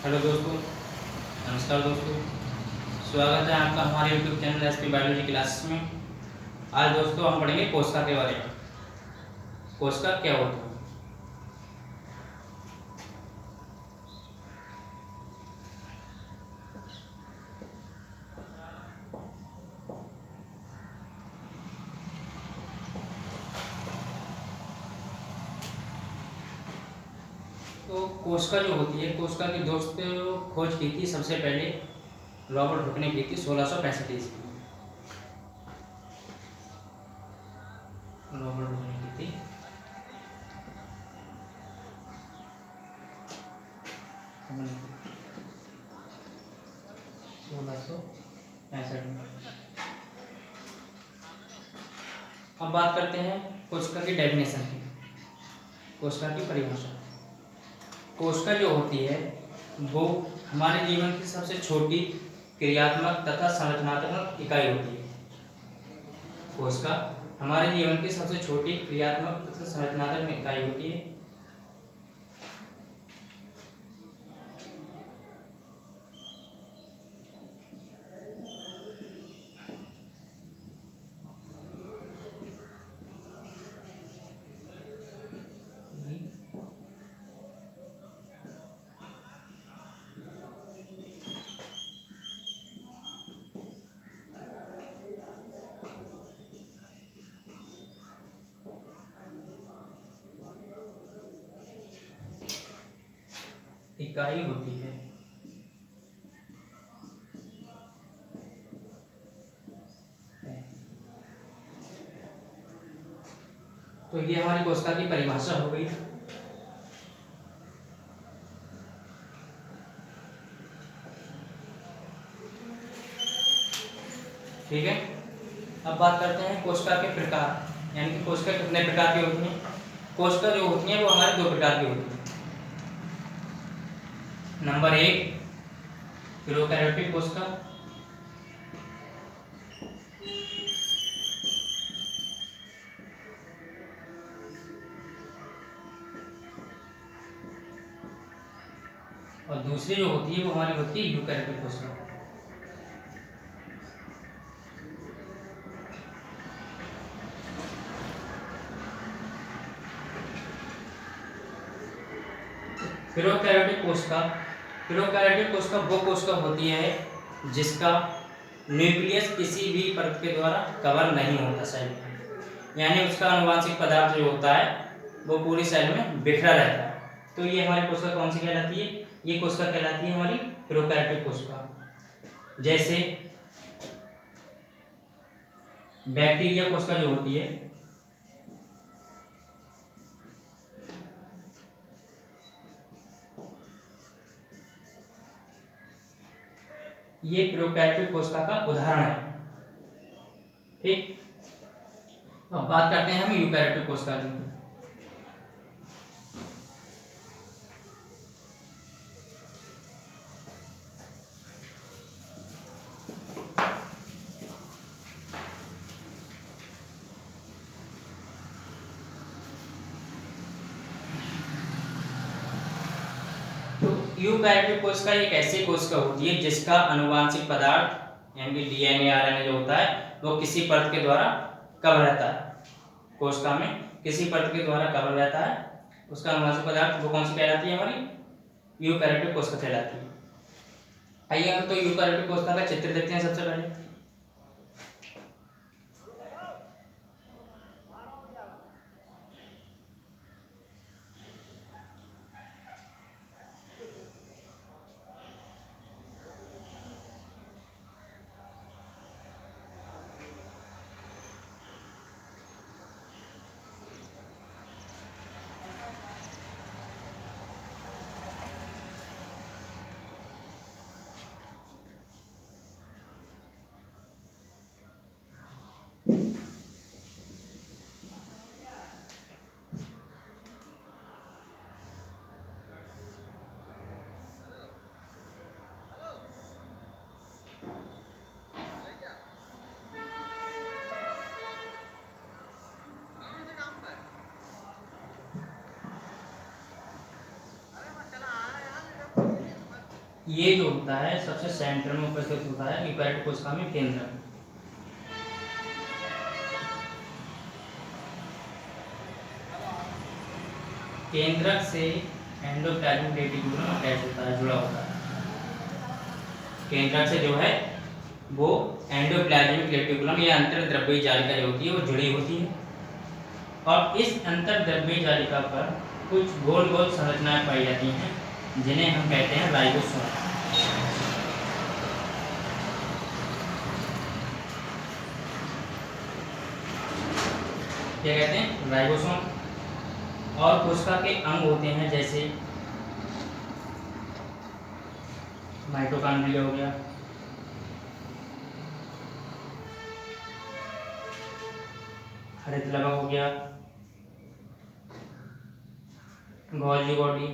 Hello दोस्तों, नमस्कार दोस्तों। स्वागत है आपका हमारे YouTube channel SP biology classes में। आज दोस्तों हम पढ़ेंगे कोशिका के बारे में। कोशिका क्या होता है? तो कोशिका जो होती है, कोशिका की दोस्तों खोज की थी सबसे पहले रॉबर्ट हुक ने की थी 1665 ईस्वी में। रॉबर्ट हुक ने की थी 1665 में। अब बात करते हैं कोशिका की डेफिनेशन की, कोशिका की परिभाषा। कोशिका जो होती है वो हमारे जीवन की सबसे छोटी क्रियात्मक तथा संरचनात्मक इकाई होती है। कोशिका हमारे जीवन की सबसे छोटी क्रियात्मक तथा संरचनात्मक इकाई होती है। इकाई होती है। तो ये हमारी कोशिका की परिभाषा हो गई। ठीक है, अब बात करते हैं कोशिका के प्रकार, यानी कि कोशिका कितने प्रकार की होती हैं। कोशिका जो होती हैं वो हमारे दो प्रकार की होती हैं। नंबर 1 प्रोकैरियोटिक कोशिका, और दूसरी जो होती है वो हमारी होती है यूकैरियोटिक कोशिका। प्रोकैरियोटिक कोशिका, प्रोकैरियोटिक कोशिका वो कोशिका होती है जिसका न्यूक्लियस किसी भी परत के द्वारा कवर नहीं होता सेल में, यानी उसका आनुवांशिक पदार्थ जो होता है वो पूरी सेल में बिखरा रहता है। तो ये हमारी कोशिका कौन सी कहलाती है? ये कोशिका कहलाती है हमारी प्रोकैरियोटिक कोशिका। जैसे बैक्टीरिया कोशिका जो होती है, ये प्रोकैरियोटिक कोशिका का उदाहरण है। ठीक, अब बात करते हैं हम यूकैरियोटिक कोशिका की। यूकैरियोटिक कोशिका एक ऐसी कोशिका होती है जिसका आनुवांशिक पदार्थ यानी कि डीएनए आरएनए जो होता है वो किसी परत के द्वारा कवर रहता है। कोशिका में किसी परत के द्वारा कवर रहता है, उसका आनुवांशिक पदार्थ वो कौन सी कहलाती है? हमारी यूकैरियोटिक कोशिका कहलाती है। आइए हम तो यूकैरियोटिक कोशिका का चित्र देखते हैं सबसे पहले। ये जो होता है सबसे सेंटर में उपस्थित होता है यूकैरियोटिक कोशिका में केंद्रक। केंद्रक से एंडोप्लाज्मिक रेटिकुलम अटैच होता है, जुड़ा होता है। केंद्रक से जो है वो एंडोप्लाज्मिक रेटिकुलम या अंतर्द्रव्यी जालिका जो होती है वो जुड़ी होती है, और इस अंतर्द्रव्यी जालिका पर कुछ गोल गोल संरचनाएं पाई जाती हैं जिन्हें हम कहते हैं राइबोसोम। क्या कहते हैं? राइबोसोम। और कोशिका के अंग होते हैं जैसे माइटोकॉन्ड्रिया हो गया, हरितलवक हो गया, गोल्गी बॉडी,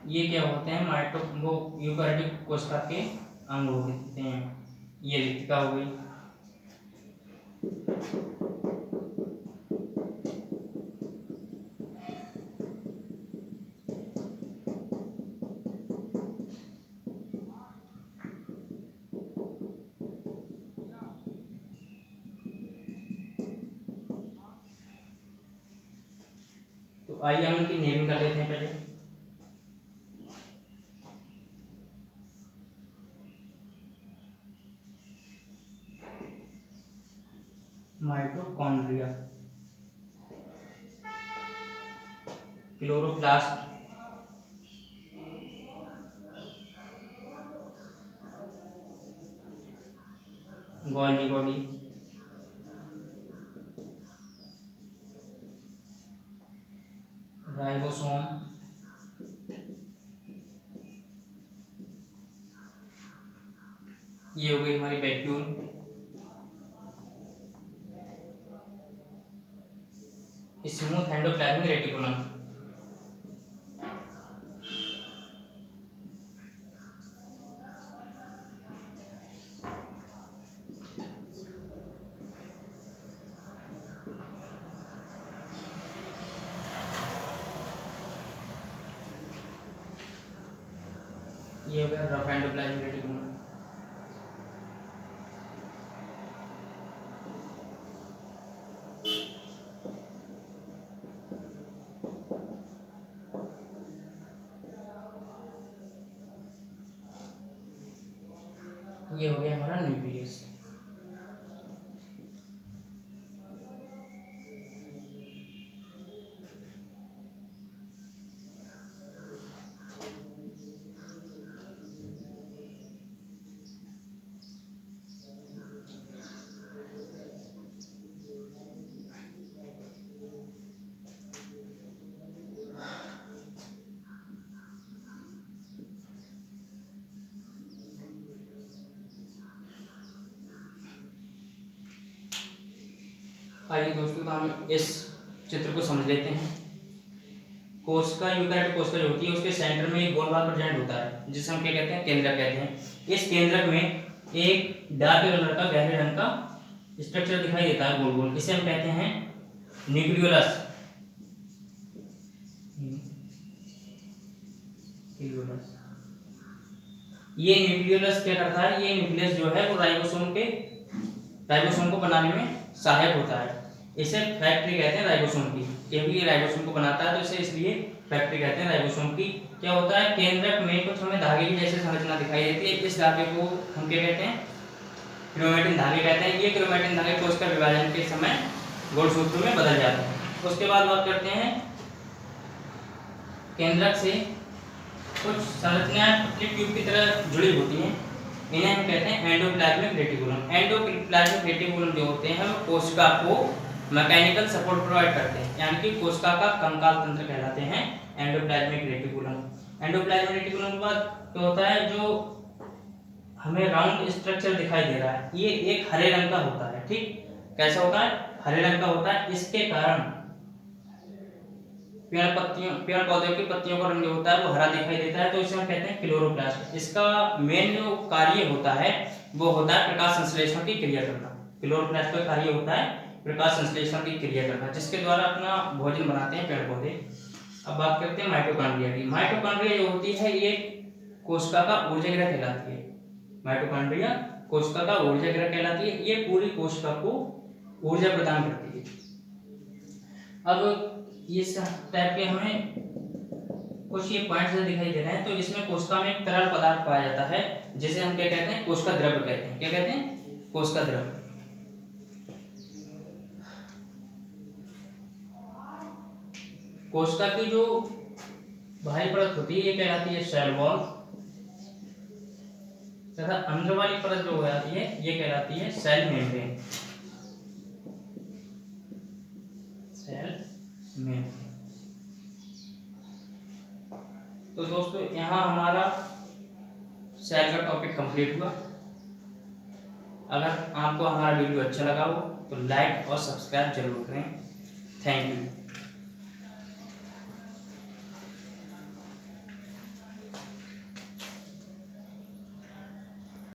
ये क्या होते हैं? वो यूकैरियोटिक कोशिका के अंग होते हैं। ये रिक्तिका हो गई। तो आइए हम इनकी नेमिंग कर लेते हैं पहले। Mitochondria, chloroplast, Golgi body, ribosome, ये हो गई हमारी वैक्यूल, स्मूथ एंडोप्लाज्मिक रेटिकुलम, ये हो गया रफ एंडोप्लाज्मिक रेटिकुलम। ये हो गया हमारा न्यूक्लियस। आइए दोस्तों, तो हम इस चित्र को समझ लेते हैं। कोशिका, यूकैरियोटिक कोशिका जो होती है उसके सेंटर में एक गोल भाग प्रेजेंट होता है जिसे हम क्या कहते हैं? केंद्रक कहते हैं। इस केंद्रक में एक डार्क कलर का, गहरे रंग का स्ट्रक्चर दिखाई देता है गोल गोल, इसे हम कहते हैं न्यूक्लियोलस। ये न्यूक्लियोलस क्या करता है? ये न्यूक्लियस जो है वो राइबोसोम को बनाने में सहायक होता है। इसे फैक्ट्री कहते हैं राइबोसोम की, क्योंकि ये राइबोसोम को बनाता है तो इसे इसलिए फैक्ट्री कहते हैं राइबोसोम की। क्या होता है? केंद्रक में कुछ हमें धागे की जैसे संरचना दिखाई देती है। इस धागे को हम क्या कहते हैं? क्रोमैटिन धागे कहते हैं। ये क्रोमैटिन धागे कोशिका विभाजन के समय गुणसूत्र में बदल जाते हैं। उसके बाद बात करते हैं केंद्रक से कुछ संरचनाएं पतली ट्यूब की तरह जुड़ी होती हैं, इन्हें हम कहते हैं एंडोप्लाज्मिक रेटिकुलम। एंडोप्लाज्मिक रेटिकुलम जो होते हैं वो कोशिका को मैकेनिकल सपोर्ट प्रोवाइड करते हैं, यानी कि कोशिका का कंकाल तंत्र कहलाते हैं एंडोप्लाज्मिक रेटिकुलम। एंडोप्लाज्मिक रेटिकुलम के बाद क्या होता है? जो हमें राउंड स्ट्रक्चर दिखाई दे रहा है, ये एक हरे रंग का होता है। ठीक, कैसा होता है? हरे रंग का होता है। इसके कारण पेड़ पौधे की पत्तियों का रंग जो होता है वो हरा दिखाई देता है, तो इसे हम कहते हैं क्लोरोप्लास्ट। इसका मेन जो कार्य होता है वो होता है प्रकाश संश्लेषण की क्रिया करना। क्लोरोप्लास्ट का कार्य होता है प्रकाश संश्लेषण की क्रिया करना, जिसके द्वारा अपना भोजन बनाते हैं पेड़ पौधे। अब बात करते हैं माइटोकॉन्ड्रिया की। माइटोकॉन्ड्रिया जो होती है ये कोशिका का ऊर्जा गृह कहलाती है। माइटोकॉन्ड्रिया कोशिका का ऊर्जा गृह कहलाती है। ये पूरी कोशिका को ऊर्जा प्रदान करती है। अब इस टाइप के हमें कुछ ये पॉइंट्स दिखाई दे रहे हैं। तो इसमें कोशिका में एक तरल पदार्थ पाया जाता है जिसे हम क्या कहते हैं, कोशिका द्रव्य कहते हैं। क्या कहते हैं, कोशिका द्रव्य। कोशिका की जो बाहरी परत होती है ये कहलाती है सेल वॉल, तथा अंदर वाली परत जो हो जाती है ये कहलाती है सेल मेम्ब्रेन। Cell membrane. तो दोस्तों यहाँ हमारा सेल का टॉपिक कंप्लीट हुआ। अगर आपको हमारा वीडियो अच्छा लगा हो तो लाइक और सब्सक्राइब जरूर करें। Thank you.